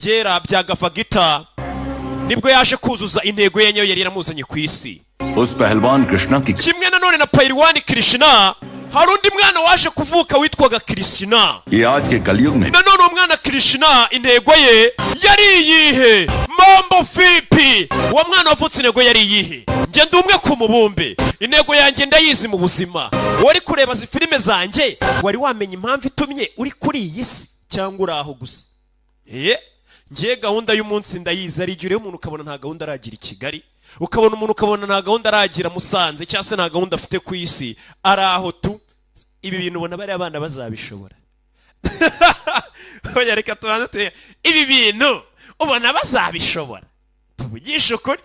byera byagava gita nibwo yaje kuzuza intego ye nyayo yari yaramuzanye ku isi. Kimwe nanone na Pairwani Krishna hari undi mwana waje kuvuka witwaga Krishna. Nanone umwana Krishna intego ye yari iyihe? Mambo vipi? Uwo mwana wavutse intego yari iyihe? Nge ndi umwe ku mubumbe, intego yanjye ndayizi mu buzima. Wari kureba zi filime zanjye wari wamenya impamvu itumye uri kuri iyi si cyangwa uraho gusa? Ngiye gahunda y'umunsi ndayizi. Ari igihe umuntu ukabona nta gahunda aragira i Kigali, ukabona umuntu ukabona nta gahunda aragira Musanze, cyangwa se nta gahunda afite ku isi, araho tu. Ibi bintu ubona bari abana bazabishobora? Oya reka tubanze ibi bintu ubona bazabishobora? Tuvugisha ukuri.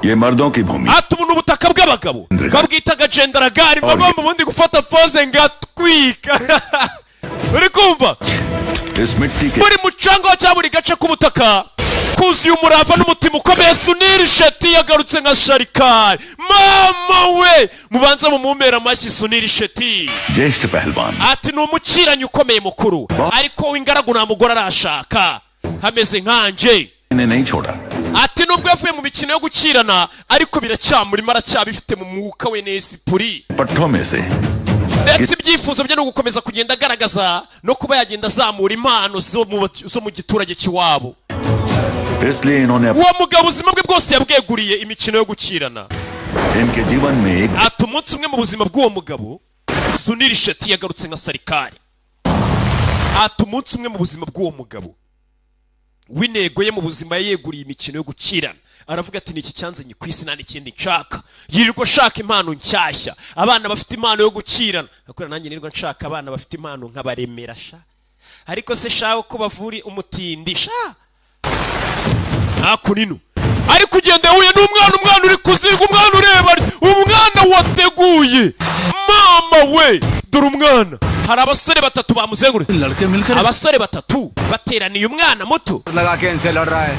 Ye mardon ki bhumi. Atubona ubutaka bw'abagabo babwitaga gendaragari, baba mu bundi gufata pose ngatwika. Uri kumva? Muri mucanga cyangwa buri gace k'ubutaka kuzuye umurava n'umutima ukomeye. Sunil Shetty yagarutse nka Sharikari. Mama we mubanza mu mumera amashyi Sunil Shetty. Jeshta Pahalwan. Ati n'umukiranyi ukomeye mukuru, ariko w'ingaragu nta mugore arashaka hameze nkanje. Ati nubwo yavuye mu mikino yo gukirana ariko biracyamurimo, aracyabifite mu mwuka we n'esipuri. Ndetse ibyifuzo bye no gukomeza kugenda agaragaza no kuba yagenda azamura impano zo mu giturage kiwabo. Uwo mugabo ubuzima bwe bwose yabweguriye imikino yo gukirana. Ati umunsi umwe mu buzima bw'uwo mugabo Sunil Shetty yagarutse nka Sarikari. Ati umunsi umwe mu buzima bw'uwo mugabo w'intego ye mu buzima yeguriye imikino yo gukirana. Aravuga ati niki cyanzanye ku isi nani kindi nshaka. Yirirwa shaka impano nshyashya, abana bafite impano yo gukirana. Akora nanjye nirirwa nshaka abana bafite impano nk'abaremera sha. Ariko se shaho ko bavuri umutindi sha. Akunino ari kugenda huye n'umwana uri kuziga, umwana ureba, umwana wateguye. Mama we dore umwana. Hari abasore batatu bamuzengurutse. Abasore batatu bateraniye umwana muto.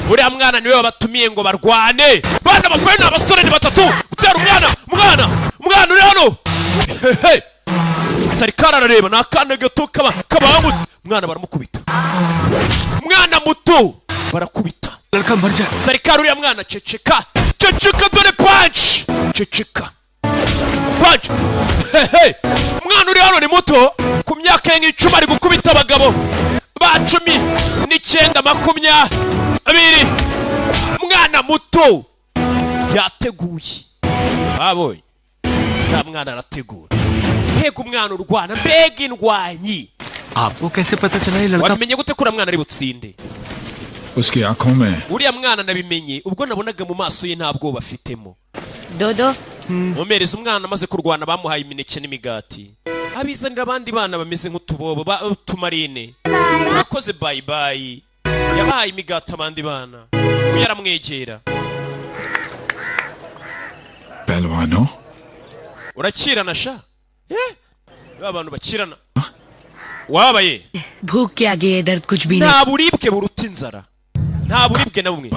Uriya mwana niwe wabatumiye ngo barwane. Bana bakwe ni abasore ni batatu gutera umwana uri hano. Sarikari arareba n'akana gato kabangutse. Umwana baramukubita. Umwana muto barakubita. Sarikari uriya mwana ceceka dore punch. Ceceka punch. Umwana uri hano ni muto ku myaka y'icumi ari gukubita abagabo ba 19 20. Umwana muto yateguye. Baboye nta mwana arategura. Mbega umwana urwana, mbega indwanyi. Aapko kaise pata chala ye ladka? Wamenye gute kura mwana ari butsinde? Uski aankhon mein uriya mwana nabimenye ubwo nabonaga mu maso ye ntabwo bafitemo. Dodo Mumereza umwana amaze kurwana bamuhaye imineke n'imigati. Abizanira abandi bana bameze nk'utubobo tumarine. Nakoze bye bye. Yabahaye imigati abandi bana. Yaramwegera. Pahalwano urakirana sha? Abantu bakirana. Wabaye भूख के आगे ये दर्द कुछ भी नहीं. Nta buribwe buruta inzara. Nta buribwe na bumwe.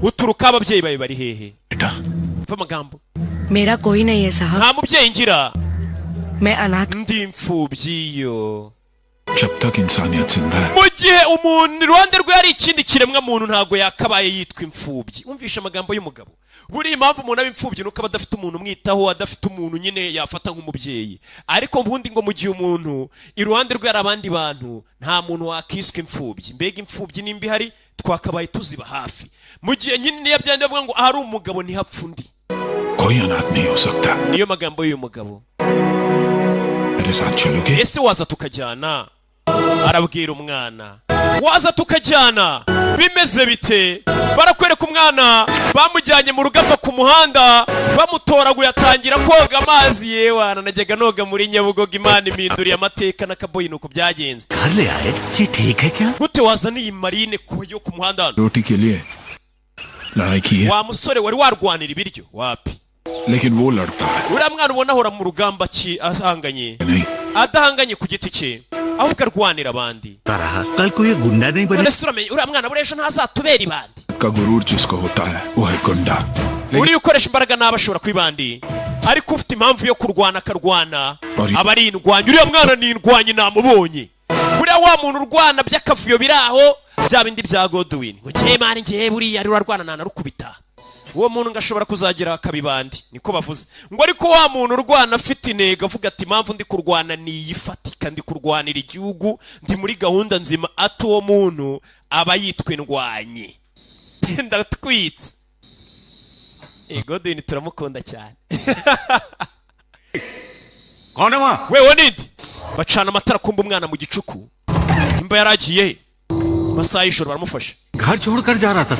Uturuka ababyeyi bawe bari hehe? Mva magambo. मेरा कोई नहीं है साहब. Nta mubyeyi ngira. मैं अनाथ. Ndi imfubyi yo. जब तक इंसानियत जिंदा है. Mu gihe umuntu iruhande rwe ari ikindi kiremwa muntu ntago yakabaye yitwa imfubyi. Umvisha amagambo y'umugabo. Buri impamvu umuntu aba imfubyi nuko abadafite umuntu umwitaho, adafite umuntu nyine yafata nk'umubyeyi. Ariko mbundi ngo mu gihe umuntu iruhande rwe ari abandi bantu nta muntu wakiswe imfubyi. Mbega imfubyi nimbi hari twakabaye tuziba hafi. Mu gihe nyine yabyande bavuga ngo ahari umugabo ntihapfa undi. कोई अनाथ नहीं हो सकता. Niyo magambo y'uyu mugabo. मेरे साथ चलोगे? Ese waza tukajyana? Arabwira umwana. Waza tukajyana? Bimeze bite? Barakwereka umwana bamujyanye mu rugava ku muhanda bamutoraguye atangira koga amazi. Yewana najyaga noga muri Nyabugogo, Imana impinduriye amateka n'akaboyi nuko byagenze. घर ले आए ये ठीक है क्या? Gute wazaniye marine yo ku muhanda? रोटी के लिए लड़ाई की है. Wa musore wari warwanira ibiryo wapi? लेकिन वो लड़ता है. Uriya mwana ubona ahora mu rugamba ki ahanganye? नहीं. Adahanganye ku giti cye ahubwo arwanira abandi. कल को ये गुंडा नहीं बने. Uriya mwana buresha ntazatubera ibandi. का गुरूर जिसको होता है वो है गुंडा. Uri ukoresha imbaraga n'abashobora kwibandi ariko ufite impamvu yo kurwana akarwana abari indwanyi. Uriya mwana ni indwanyi namubonye. Uriya wa muntu urwana by'akavuyo biraho bya bindi bya Godwin ngo ngiye mari ngiye buriya ari urarwana nana rukubita uwo muntu ngashobora kuzagira akabibandi niko bavuze ngo ariko wa muntu urwana afite intego avuga ati impamvu ndi kurwana niyifatika ndi kurwanira igihugu ndi muri gahunda nzima ati uwo muntu aba yitwa indwanyi ndatwitse Godwin turamukunda cyane wewe nindi bacana amatara kumba umwana mu gicuku imba yaragiye masaha y'ijoro baramufasha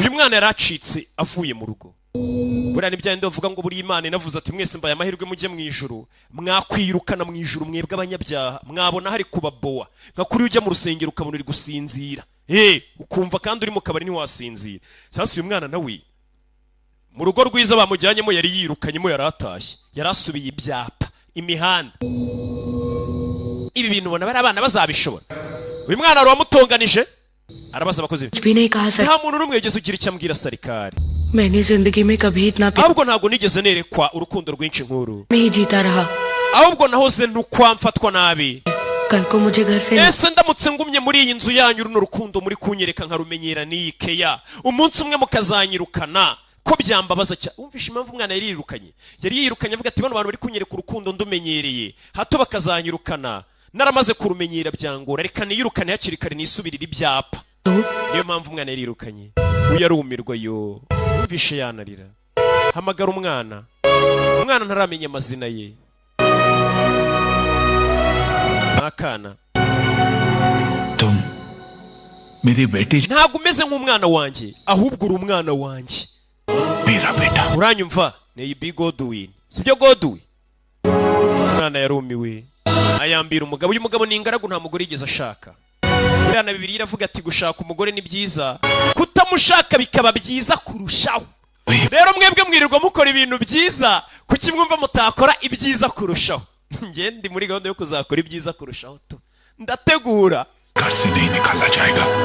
uyu mwana yaracitse avuye mu rugo buriya nibyo ndi bavuga ngo buri Imana inavuze ati mwese mbaye amahirwe mujye mu ijuru mwakwirukana mu ijuru mwebwe abanyabyaha mwabona hari kubaboa nka kuri ujya mu rusengero ukabona uri gusinzira ukumva kandi uri mu kabari ntiwasinzira sasa uyu mwana nawe mu rugo rwiza bamujyanyemo yari yirukanyemo yaratashye yarasubiye ibyapa imihanda ibi bintu ubona bari abana bazabishobora uyu mwana wari wamutonganije arabaza abakozi nta muntu n'umwegeze ugira icyo ambwira sarikari ahubwo ntabwo nigeze nerekwa urukundo rwinshi nk'uru ahubwo nahoze ntukwamfatwa nabi ese ndamutse ngumye muri iyi nzu yanyu runo rukundo muri kunyereka nkarumenyera n'iyi keya umunsi umwe mukazanyirukana ko byambabaza cyane umvishe impamvu umwana yari yirukanye avuga ati bano bantu bari kunyereka urukundo ndumenyereye hato bakazanyirukana naramaze kurumenyera byangora reka niyirukane hakiri kare nisubirira ibyapa niyo mpamvu umwana yari yirukanye uyarumirwa yo umvishe yanarira hamagara umwana ntaramenya amazina ye akana ntabwo umeze nk'umwana wanjye ahubwo uri umwana wanjye uranyumva ni Godwin sibyo Godwin umwana yarumiwe ayambira umugabo uyu mugabo ni ingaragu nta mugore yigeze ashaka biriya na Bibiliya iravuga ati gushaka umugore ni byiza kutamushaka bikaba byiza kurushaho rero mwebwe mwirirwa mukora ibintu byiza kuki mwumva mutakora ibyiza kurushaho njye ndi muri gahunda yo kuzakora ibyiza kurushaho ndategura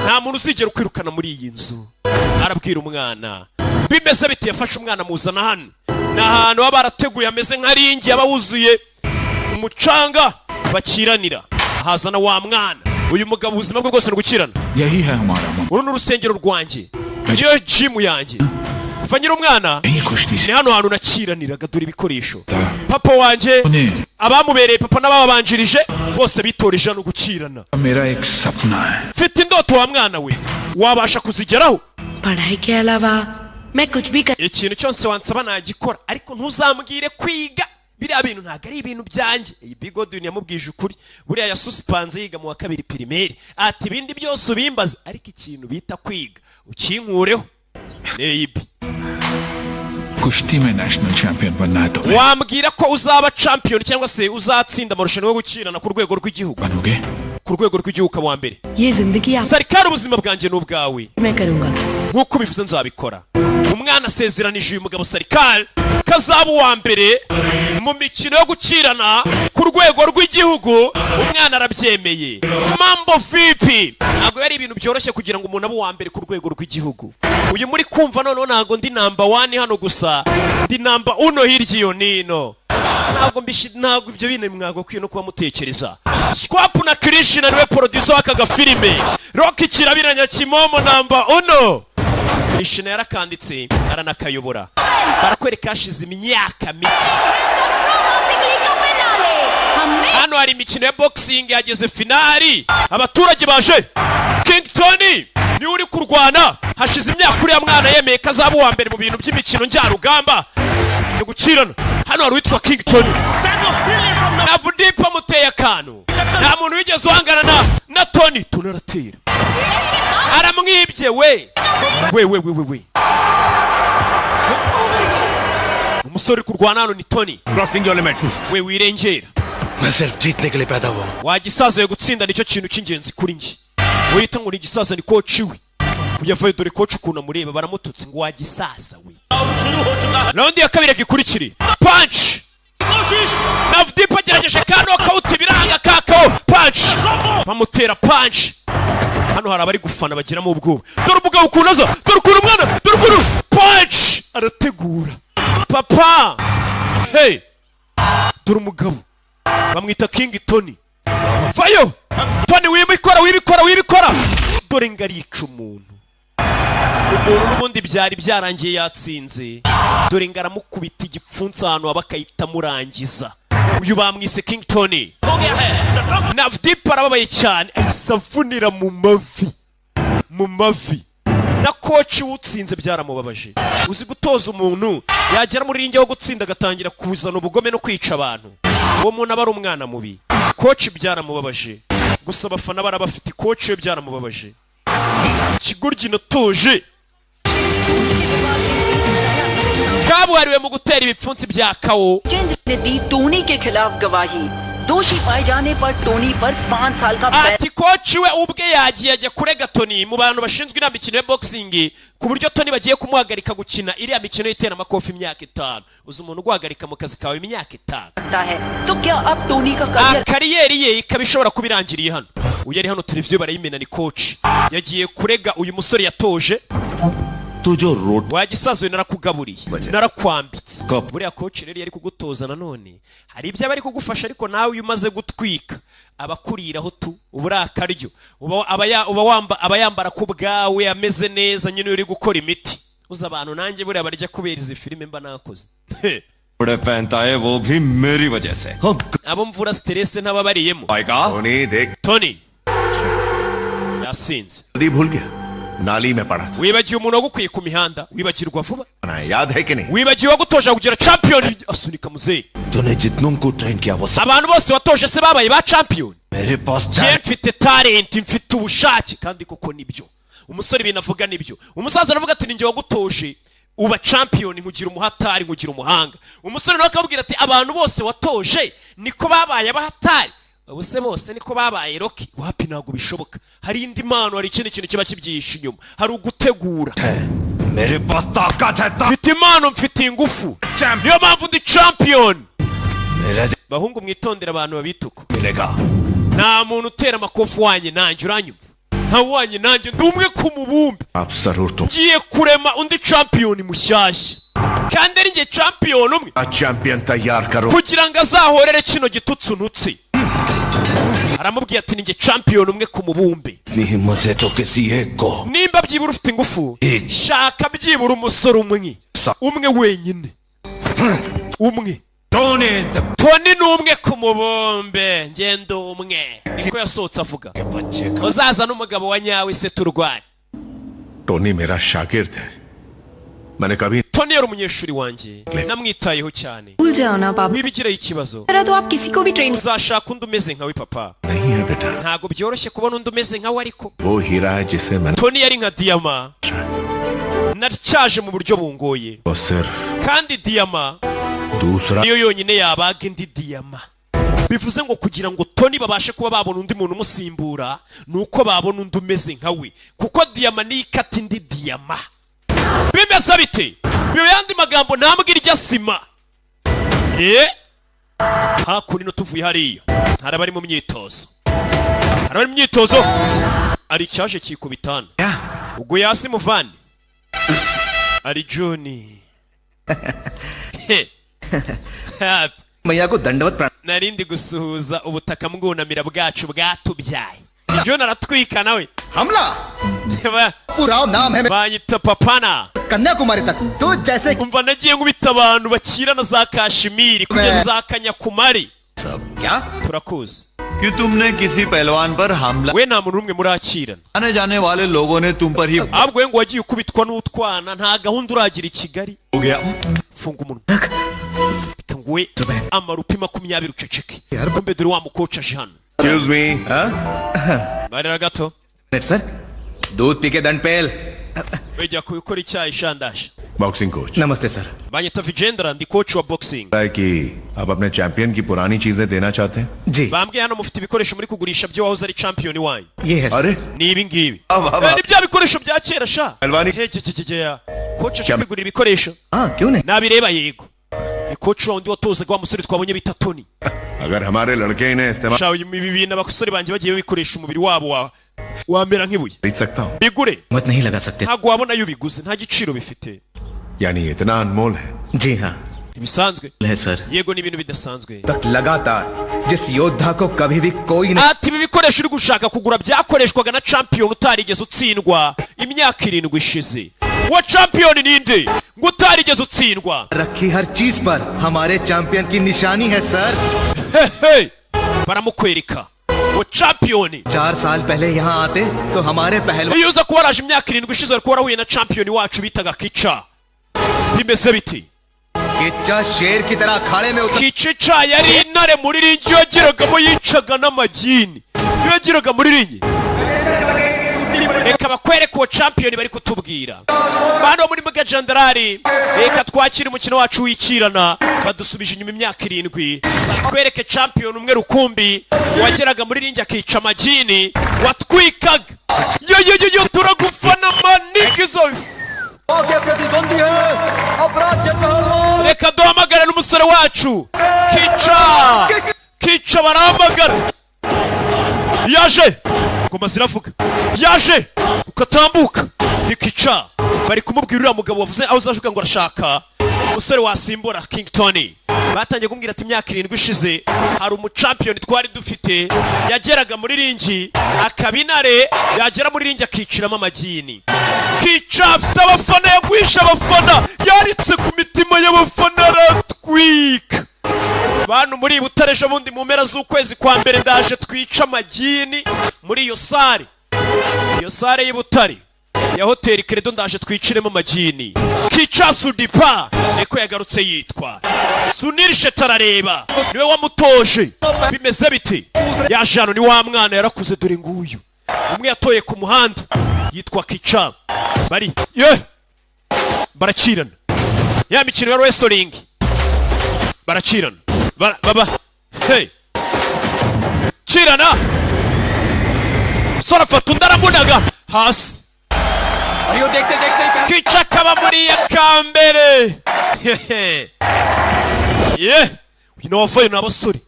nta muntu uzigera kwirukana muri iyi nzu arabwira umwana bimeze bite yafashe umwana muzana hano ni ahantu baba barateguye ameze nka ringi yaba wuzuye umucanga bakiranira hazana wa mwana uyu mugabo ubuzima bwe bwose ni gukirana uru ni urusengero rwanjye niyo jimu yanjye kuva nyiri umwana ni hano hantu nakiraniraga dore ibikoresho papa wanjye abamubereye papa n'ababanjirije bose bitoreje hano gukirana mfite indoto wa mwana we wabasha kuzigeraho ikintu cyose wansaba nagikora ariko ntuzambwire kwiga biriya bintu ntabwo ari ibintu byanjye iyi Godwin yamubwije ukuri buriya yasusipanze yiga mu wa kabiri pirimeri ati ibindi byose ubimbaze ariko ikintu bita kwiga ukinkureho neyibi wambwira ko uzaba champion cyangwa se uzatsinda amarushanwa yo gukirana ku rwego rw'igihugu ku rwego rw'igihugu wa mbere sarikari ubuzima bwanjye n'ubwawe nk'uko ubivuze nzabikora umwana asezeranije uyu mugabo sarikari kazaba uwa mbere mu mikino yo gukirana ku rwego rw'igihugu umwana arabyemeye mambo vipi ntabwo yari ibintu byoroshye kugira ngo umuntu abe uwa mbere ku rwego rw'igihugu uyu muri kumva noneho ntabwo ndi number 1 hano gusa ndi number 1 hirya iyo nino ntabwo ibyo bintu mwagakwiye no kuba mutekereza Squap na Krishna niwe producer w'aka gafilime Rocky kirabiranya kimomo number 1 Krishna yarakanditse aranakayobora barakwereka hashize imyaka mike hano hari imikino ya boxing yageze finali abaturage baje King Tony ni uri kurwana hashize imyaka uriya mwana yemeye kazaba uwa mbere mu bintu by'imikino njyarugamba yo gukirana hano hari witwa King Tony navudipa muteye akantu nta muntu wigeze uhangana na Tony tunaratera aramwibye we umusore kurwana hano ni Tony we wirengera wagisaza yo gutsinda nicyo kintu cy'ingenzi kuri nje wita ngo ni gisaza ni coach we kuyavayo dore coach ukuntu amureba baramututse ngo wagisaza we round ya kabiri gikurikire punch navdipa gerageje kano akawuti biranga kakao punch bamutera punch hano hari abari gufana bagiramo ubwoba dore umugabo ukunaza dore ukuntu umwana dore ukuntu punch arategura papa hey dore umugabo bamwita King Tony vayo Tony wibikora dore ngarica umuntu n'ubundi byari byarangiye yatsinze dore ngaramukubita igipfunsi ahantu bakahita amurangiza uyu bamwise King Tony Navdeep arababaye cyane ayisavunira mu mavi na coach utsinze byaramubabaje uzi gutoza umuntu yagera muri ringe wo gutsinda agatangira kuzana ubugome no kwica abantu uwo muntu aba ari umwana mubi coach byaramubabaje gusa abafana barabafite coach we byaramubabaje kiguryi natoje kabuhariwe mu gutera ibipfunsi bya kawo ने दी टोनी के खिलाफ गवाही दोषी पाए जाने पर टोनी पर 5 साल का ati coach we ubwe yagiye ajya kurega Tony mu bantu bashinzwe imikino ya boxing ku buryo Tony bagiye kumuhagarika gukina iriya mikino itera amakofi imyaka 5 uzi umuntu guhagarika mu kazi kawe imyaka 5 है तो क्या अब टोनी का career kariyeri ye ikabishobora kubirangiriye hano uyu ari hano televiziyo barayimena ni coach yagiye kurega uyu musore yatoje तुझो road wagisazo narakugaburiye narakwambitse buriya coach rero yari kugutoza nanone hari ibyo bari kugufasha ariko nawe uyu maze gutwika abakuriraho tu uburakaryo uba yambara ku bwawe ameze neza nyine uri gukora imiti uza abantu nanjye buriya barya kubera izi filime mba nakoze बड़े पहनता है वो भी मेरी वजह से abo mvura stress n'ababariyemo Tony देख Tony yasinze भूल गया नाली में पड़ा था wibagiye umuntu wagukwiye ku mihanda wibagirwa vuba याद है कि नहीं wibagiye wagutoje kugira champion asunika muzehe तूने जितनों को ट्रेन किया वो सब abantu bose watoje se babaye ba champion मेरे पास je mfite talent mfite ubushake kandi koko nibyo umusore binavuga nibyo umusaza aravuga ati ninjye wagutoje uba champion nkugira umuhatari nkugira umuhanga umusore nawe akabwira ati abantu bose watoje niko babaye abahatari bose niko babaye Rocky wapi ntago bishoboka hari indi mpano hari ikindi kintu kiba kibyihishe inyuma hari ugutegura मेरे पास ताकत है mfite impano mfite ingufu niyo mpamvu ndi champion मेरा bahungu mwitondera abantu babituko मिलेगा nta muntu utera amakofu wanye nanjye uranyumva nta wanye nanjye ndi umwe ku mubumbe आप जरूर तुम ngiye kurema undi champion mushyashya kandi ari njye champion umwe champion तैयार करो kugira ngo azahorere kino gitutsi unutsi aramubwiye ati ninjye champion umwe ku mubumbe इतनी हिम्मत है तो किसी एक को nimba byibura ufite ingufu shaka byibura umusore umwe wenyine umwe Tony ni umwe ku mubumbe ngenda umwe niko yasohotse avuga uzaza n'umugabo wa nyawe se turwane Tony मेरा शागिर्द है मैंने कभी Tony yari umunyeshuri wanjye namwitayeho cyane भूल जाओ ना पापा wibigiraho ikibazo मेरा तो आप किसी को भी train uzashaka undi umeze nkawe papa नहीं है बेटा ntago byoroshye kubona undi umeze nkawe ariko वो हीरा है जिसे मैंने Tony yari nka diyama natyaje mu buryo bungoye वो सिर्फ kandi diyama दूसरा niyo yonyine yabaga indi diyama bivuze ngo kugira ngo Tony babashe kuba babona undi muntu umusimbura nuko babona undi umeze nkawe kuko diyama ni ikata indi diyama bimeze bite biyo yandi magambo ntambwira irya sima hakuno tuvuye hariya hari abari mu myitozo ari icyaje kikubitana ubwo yasi muvandi ari Johnny मैया को दंडवत narindi gusuhuza ubutaka mbwunamira bwacu bwatubyaye John aratwika nawe हमला पूरा नाम है banyita papana Kanyakumari तक तो जैसे umva nagiye nkubita abantu bakirana za Kashmiri kugeza za Kanyakumari क्या turakuzi कि तुमने किसी पहलवान पर हमला we nta muntu umwe murakirana आने जाने वाले लोगों ने तुम पर ही हो ahubwo we ngo wagiye ukubitwa n'utwana nta gahunda uragira i Kigali गया funga umunwa reka nguwe amarupi 20 uceceke kumbe dore wa mukoca aje hano Excuse me barera gato sir दूध पी के दंड पेल wejya kubikora icyayi shandasha boxing coach नमस्ते sir banyita Vijendra ndi coach wa boxing है कि आप अपने चैंपियन की पुरानी चीजें देना चाहते हैं जी bambwiye hano mufite ibikoresho muri kugurisha byo wahoze ari champion wanyu ये है सर अरे ni ibi ngibi aba. ni bya bikoresho bya kera sha Elvani. hejejejeya coach aje kwigurira ibikoresho हाँ क्यों नहीं nabireba yego ni coach wundi watozaga wa musore twabonye bita Tony अगर हमारे लड़के इन्हें इस्तेमाल shawe ibi bintu abasore banje bagiye babikoresha umubiri wabo wamera nk'ibuye खरीद सकता हूँ bigure मत नहीं लगा सकते ntago wabona yo biguze nta giciro bifite यानी इतना अनमोल है जी हाँ ibisanzwe है sir yego ni ibintu bidasanzwe तक लगातार जिस योद्धा को कभी भी कोई नहीं ati ibi bikoresho uri gushaka kugura byakoreshwaga na champion utarigeze utsindwa imyaka 7 ishize wa champion ninde ngo utarigeze utsindwa रखी हर चीज पर हमारे चैंपियन की निशानी है sir hey baramukwereka wa champion 4 साल पहले यहाँ आते तो हमारे पहलवान iyo uza kuba waraje imyaka 7 ishize ariko warahuye na champion wacu bitaga Kicha bimeze biti Kichcha शेर की तरह अखाड़े में उतर Kicha yari intare muri ringi yagiragamo yicaga n'amagini yagiraga muri ringi reka bakwereke uwo champion bari kutubwira bano muri mga jandarari reka twakire umukino wacu wikirana badusubije inyuma imyaka 7 batwereke champion umwe rukumbi wageraga muri ringi akica amagini watwikaga yo turagufana manigizo reka duhamagare n'umusore wacu Kicha baramagara yaje ngoma ziravuga yaje ukatambuka ni Kicha bari kumubwira uriya mugabo wavuze aho uzavuga ngo arashaka umusore wasimbura King Tony batangiye kumbwira ati imyaka 7 ishize hari umuchampion twari dufite yageraga muri ringi akabinare yagera muri ringi akiciramo amagini Kicha afite abafana yagwisha abafana yaritse ku mitima y'abafana aratwika bantu muri Butarejo bundi mu mpera z'ukwezi kwa mbere ndaje twica amagini muri iyo sare y'Ibutare ya hoteli Credo ndaje twiciremo amagini Kicha Sudipa niko yagarutse yitwa Sunil Shetarareba niwe wamutoje bimeze biti yaje hano ni wa mwana yarakuze dore nguyu umwe yatoye ku muhanda yitwa Kicha bari barakirana ya mikino ya wrestling barakirana baba hey kirana sora fata ndaramunaga hasi Kicha kaba muri ya kambere wafayo n'abasore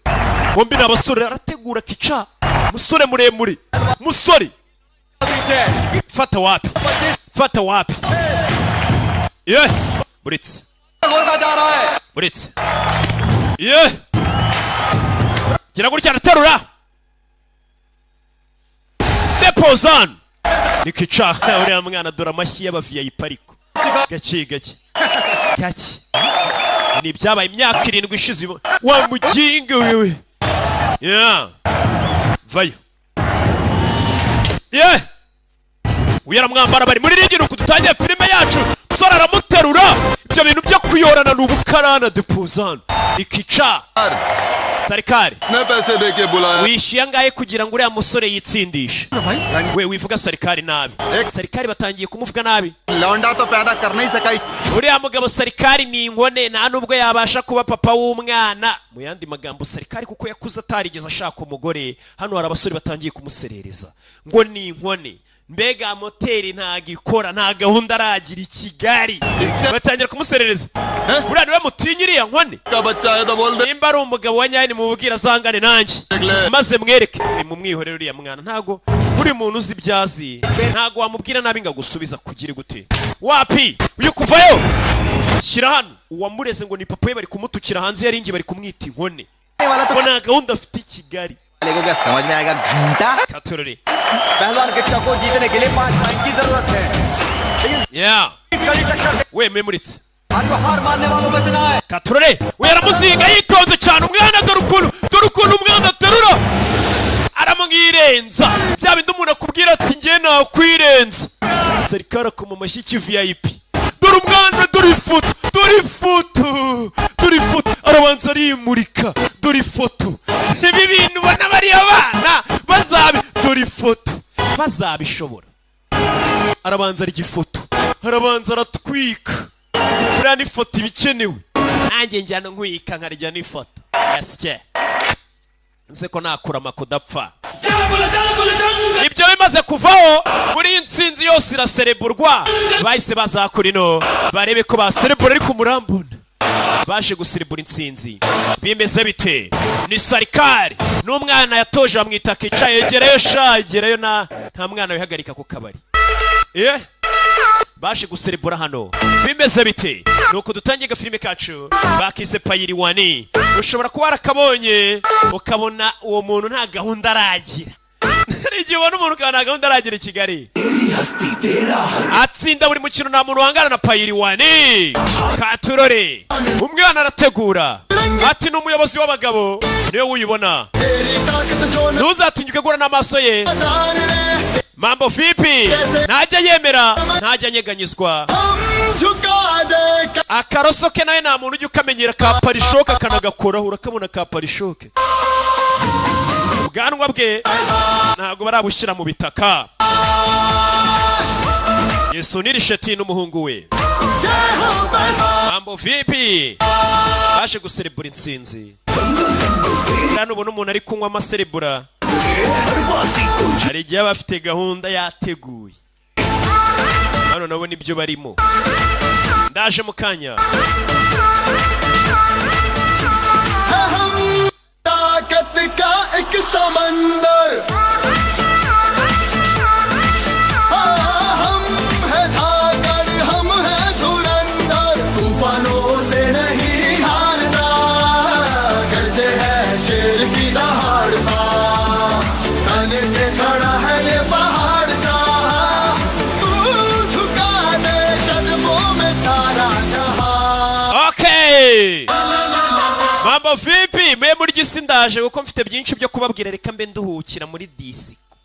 bombi n'abasore arategura Kicha musore muremure musore fata wapi buritse gira gutya araterura depozan ni Kicha uriya mwana dore amashyi y'abaviyayipi ariko gake ni byabaye imyaka 7 ishize wa muginga wewe vayo uyaramwambara bari muri ringi nuko dutangiye filime yacu sora aramuterura ibyo bintu byo kuyorana n'ubukarana depozan ni Kicha Sarikari wishyuye ngahe kugira ngo uriya musore yitsindishe we wivuga Sarikari nabi Sarikari batangiye kumuvuga nabi uriya mugabo Sarikari ni inkone nta nubwo yabasha kuba papa w'umwana mu yandi magambo Sarikari kuko yakuze atarigeze ashaka umugore hano hari abasore batangiye kumuserereza ngo ni inkone mbega moteri ntagikora nta gahunda aragira i Kigali batangira kumuserereza buriya niwe mutinyiriya nkone nimba ari umugabo wa nyine mubwira zangane nanjye maze mwereke mu mwihorero uriya mwana ntago buri muntu uzi ibyazi ntago wamubwira nabi ngo agusubiza kugire gute wapi uyu kuvayo shyira hano uwamureze ngo ni papa we bari kumutukira hanze yaringi bari kumwita inkone ngo nta gahunda afite i Kigali समझ में आएगा घंटा पहलवान किच्चा को जीतने के लिए 5 पॉइंट की जरूरत है we memuritse आपको हार मानने वालों में से ना है Katurore we aramuzinga yitonze cyane umwana dore ukuntu umwana aterura aramwirenza bya bindi umuntu akubwira ati ngiye nakwirenza Sarikari akoma amashyi y'VIP dore umwana dore ifoto arabanza arimurika dore ifoto ibi bintu ubona bari abana dore ifoto bazabishobora arabanza arya ifoto arabanza aratwika buriya n'ifoto ibikenewe nanjye njyana nkwika nkarya n'ifoto yasye nse ko nakurama kudapfa ibyo bimaze kuvaho muri insinzi yose irasereburwa bahise bazakura ino barebe ko baserebura ariko murambona baje guserebura insinzi bimeze bite ni Sarikari n'umwana yatoje bamwita Kicha yegerayo nta mwana wihagarika ku kabari baje guserebura hano bimeze bite nuko dutangiye filime kacu bakise payiriwani. Ushobora kuba warakabonye ukabona uwo muntu nta gahunda aragira. Igihe ubona umuntu nta gahunda aragira i Kigali atsinda buri mukino nta muntu wangana na payiriwani. Katurore umwana arategura ati n'umuyobozi w'abagabo niwe uyibona, ntuzatinyuke gura n'amaso ye. Mambo vipi? Ntajya yemera, ntajya anyeganyizwa. Akaroso ke nawe nta muntu ujya ukamenyera ka parishoke akanagakoraho, urakabona ka parishoke. Ubwanwa bwe ntabwo barabushyira mu bitaka. Yesu nirisheti n'umuhungu we. Mambo vipi? Baje guserebura intsinzi. Kandi ubona umuntu ari kunywa amaserebura, hari igihe aba afite gahunda yateguye. Hano nabo nibyo barimo. Ndaje mu kanya. Mambo vipi? Mwe muri gisi ndaje kuko mfite byinshi byo kubabwira, reka mbe nduhukira muri disiko.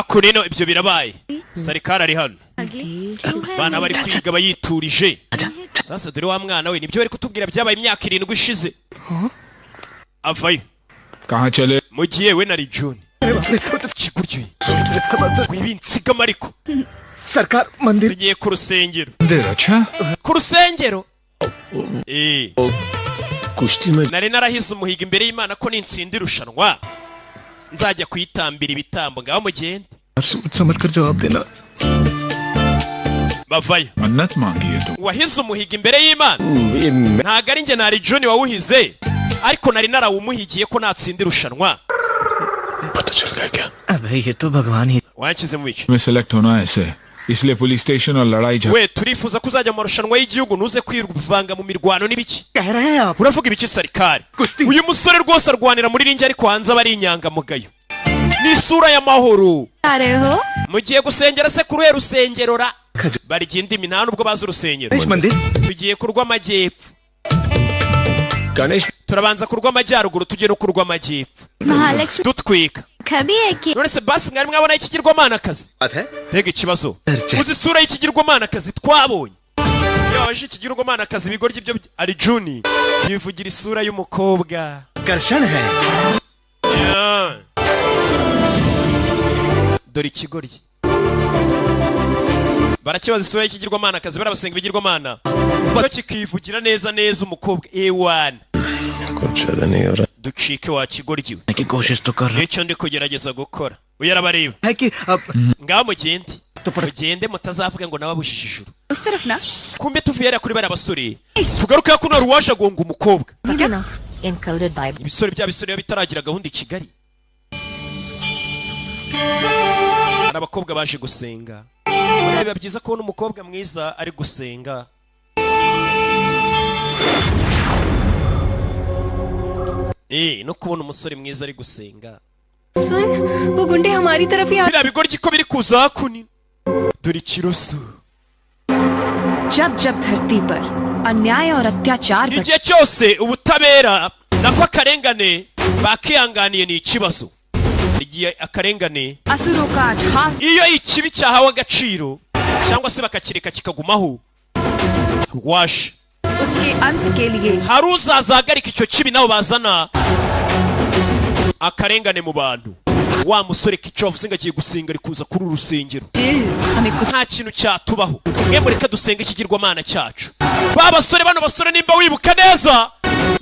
Kurino ibyo birabaye. Sarikara ari hano. Bana bari kwiga bayiturije. Sasa dore wa mwana we nibyo bari kutubwira byabaye imyaka 7 ishize. Avayo. कहाँ चले? Mugiye we nari John. Chikuryo. Kwibinsiga mariko. सरकार मंदिर Tugiye ku rusengero. मंदिर अच्छा? Ku rusengero? कुश्ती में nari narahize umuhiga imbere y'Imana ko nintsinda irushanwa nzajya kuyitambira ibitambo ngaho mugende समझकर जवाब देना bavayo मन्नत मांगी है तो wahize umuhiga imbere y'Imana ntago ari njye nari John wawuhize ariko nari narawumuhigiye ko natsinda irushanwa पता चल गया क्या? अबे ये तो भगवान ही wanshyize mu bice मैं सेलेक्ट होना है ऐसे इसलिए पुलिस स्टेशन और लड़ाई झगड़ा we turifuza ko uzajya mu marushanwa y'igihugu ntuze kwivanga mu mirwano n'ibiki कह रहे हैं आप uravuga ibiki sarikari uyu musore rwose arwanira muri ringi ariko hanze aba ari inyangamugayo n'isura y'amahoro आ रहे हो mugiye gusengera se kuri rusengero ra barya indimi nta nubwo bazi urusengero Ganesh मंदिर tugiye kurwa amajyepfo Ganesh turabanza kurwa amajyaruguru tugiye no kurwa amajyepfo Mahalakshmi dutwika कभी है कि none se basi mwari mwabona ikigirwamanakazi बात है mbega ikibazo uzi isura y'ikigirwamanakazi twabonye iyo waje ikigirwamanakazi ibigoryi byo ari Juni yivugira isura y'umukobwa कर्षण है Yeah. dore ikigoryi barakibaza isura y'ikigirwamanakazi barabasenga ibigirwamana cyo kikivugira neza neza umukobwa ewana कुछ ज्यादा नहीं हो रहा ducike wa kigoryi we की कोशिश तो कर रहे nicyo ndi kugerageza gukora uyu arabareba है कि अब ngaho mugende mutazavuga ngo nababujije ijuru उस तरफ ना kumbe tuvuye hariya kuri bariya basore tugaruke ko nari uwaje agonga umukobwa क्या ना included by ibisore bya bisore biba bitaragira gahunda i Kigali hari abakobwa baje gusenga buriya biba byiza kubona umukobwa mwiza ari gusenga no kubona umusore mwiza ari gusenga सुन वो गुंडे हमारी तरफ ही आ biriya bigoryi ko biri kuza hakuno dore ikiroso जब जब धरती पर अन्याय और अत्याचार बढ़- igihe cyose ubutabera nako akarengane bakihanganiye ni ikibazo igihe akarengane असुरों का अट्ठास iyo ikibi cyahawe agaciro cyangwa se bakakireka kikagumaho rwaje उसके अंत के लिए hari uzazahagarika icyo kibi nabo bazana akarengane mu bantu wa musore kica wavuze ngo agiye gusenga ari kuza kuri uru rusengero दिल हमें कुछ nta kintu cyatubaho mwe mureke dusenge ikigirwamana cyacu ba basore bano basore nimba wibuka neza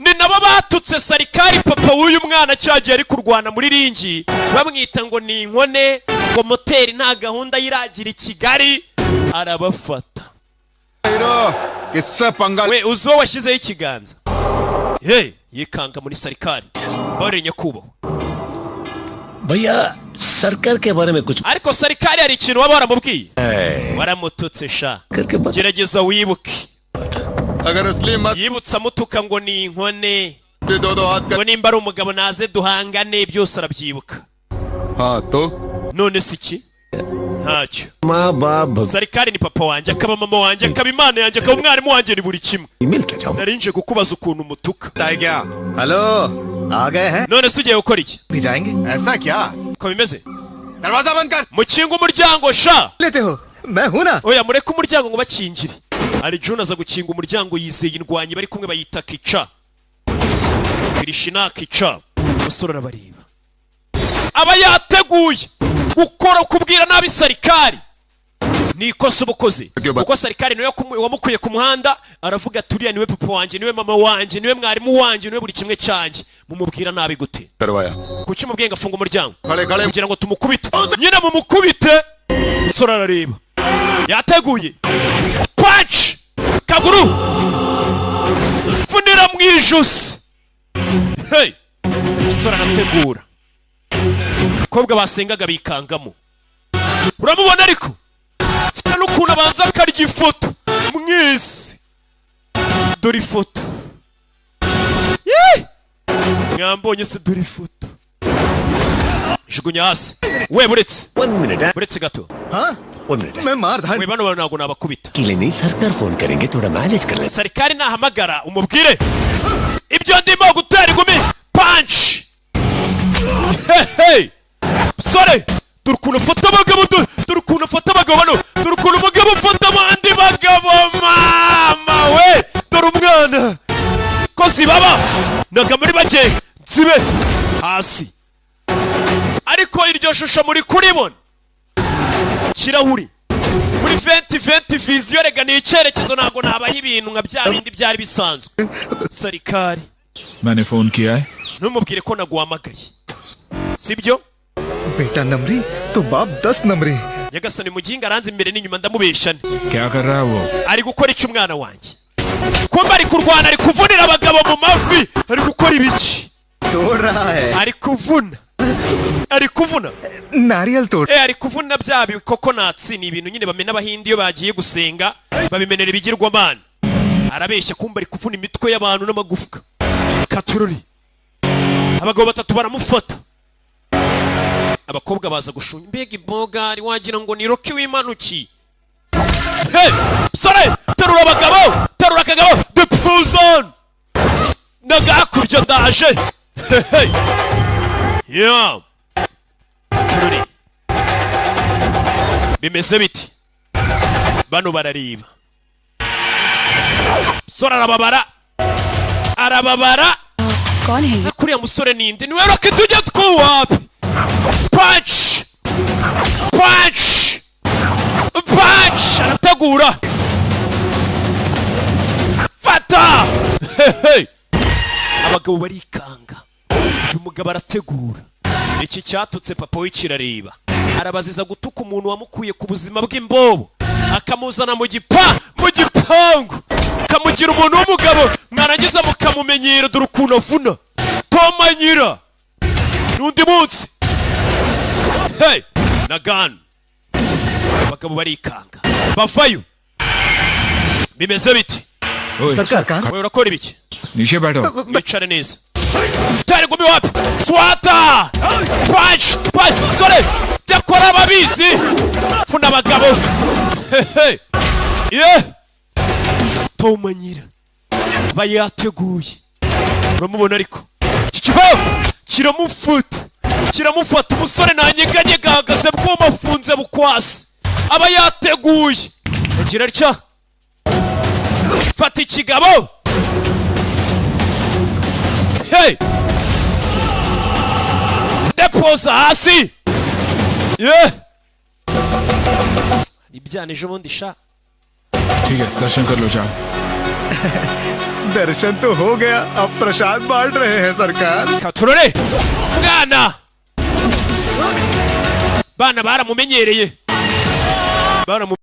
ni nabo batutse sarikari papa w'uyu mwana cyagiye ari kurwana muri ringi bamwita ngo ni inkone ngo moteri nta gahunda yiragira i Kigali arabafata किससे पंगा we uzi uwo washyizeho ikiganza hey yikanga muri sarikari bare nyakubahwa भैया सरकार के बारे में कुछ ariko sarikari hari ikintu waba waramubwiye waramututse sha करके बता gerageza wibuke अगर असली मत yibutsa amutuka ngo ni inkone दो दो हाथ ngo nimba ari umugabo naze duhangane byose arabyibuka हाँ तो none si iki ntacyo माँ बाप sarikari ni papa wanjye akaba mama wanjye akaba imana yanjye akaba umwarimu wanjye ni buri kimwe मिल के जाओ narinje kukubaza ukuntu umutuka क्या हेलो आ गए हैं none se ugiye gukora iki भी जाएंगे ऐसा क्या ko bimeze दरवाजा बंद कर mukinga umuryango sha लेते हो मैं हूं ना oya mureke umuryango ngo bakingire ari June aza gukinga umuryango yizeye indwanyi bari kumwe bayita kica kirishina kica umusore arabareba aba yateguye gukora kubwira nabi sarikari ni ikosa ubukoze kuko sarikari niwe wamukuye ku muhanda aravuga turiya niwe papa wanjye niwe mama wanjye niwe mwarimu wanjye niwe buri kimwe cyanjye mumubwira nabi gute करवाया kuki umubwiye ngo afunga umuryango खड़े खड़े kugira ngo tumukubite nyine mumukubite umusore arareba yateguye punch kaguru funira mu ijosi hey umusore arategura abakobwa basengaga bikangamo uramubona ariko afite n'ukuntu abanza akarya ifoto mwese dore ifoto mwambonye se dore ifoto jugunya hasi we buretse one minute है buretse gato हाँ one minute है मैं मार धाड़ we bano bantu ntabwo nabakubita अकेले नहीं सरकार फोन करेंगे थोड़ा मैनेज कर ले sarikari nahamagara umubwire ibyo ndimo gutera igumi punch hey sore dore ukuntu ufata abagabo dore ukuntu ufata abagabo bano dore ukuntu umugabo ufata abandi bagabo mama we dore umwana ko zibaba naga muri bake nsibe hasi ariko iryo shusho muri kuribona kirahuri muri 2020 viziyo rega ni icyerekezo, ntabwo nabaha ibintu nka bya bindi byari bisanzwe. Sarikari, मैंने फोन किया है. ntumubwire ko naguhamagaye, sibyo? बेटा नमरी तो बाप 10 नमरी. Nyagasani muginga aranze imbere n'inyuma ndamubeshane. क्या कर रहा है वो? Ari gukora iki umwana wanjye? Kumba ari kurwana, ari kuvunira abagabo mu mavi, ari gukora ibiki? तोड़ रहा है. Ari kuvuna. Ari kuvuna. नारियल तोड़. Ari kuvuna bya bikokonatsi, ni ibintu nyine bamena abahindi iyo bagiye gusenga, babimenera ibigirwamana. Arabeshya kumba ari kuvuna imitwe y'abantu n'amagufwa. Katururi. Abagabo batatu baramufata. Abakobwa baza gushunga, mbega imboga ari wagira ngo ni Rocky w'imanuki. Hey, sore, terura abagabo, terura akagabo, the prison. Nagakurya ndaje. Hey. Yeah. Tururi. Bimeze biti. Bano barariba. Sora arababara. कौन है ये? Kuriya musore ninde? Niwe Rocky tujya twuwapi. Punch! Punch! Punch! Arategura. Fata! Hey! Abagabo barikanga. Uyu mugabo arategura. Iki cyatutse papa w'ikirareba. Arabaziza gutuka umuntu wamukuye ku buzima bw'imbobo. Akamuzana mu gipangu. Kamugira umuntu w'umugabo, mwarangiza mukamumenyera dore ukuntu avuna. Tomanyira. Nundi munsi. Hey, Nagan. Abagabo barikanga. Bavayo. Bimeze biti. सरकार Wewe urakora ibiki? नीचे बैठो. Mwicare neza. Tari gumi wapi? Swata! Punch! Punch! Sore! Byakora ababizi! Funa abagabo. Hey! Yeah! Tomanyira. Bayateguye. Uramubona ariko. Kikivayo! Kiramufata umusore nanyeganyega ahagaze bw'umafunze bukwasi. Aba yateguye. Agira atya. Fata ikigabo. Hey! Depoza hasi. Yeah! Ibyana ejo bundi sha. ठीक है, दर्शन कर लो जाओ. दर्शन तो हो गया, अब प्रसाद बांट रहे हैं सरकार. Katurore. Bana baramumenyereye.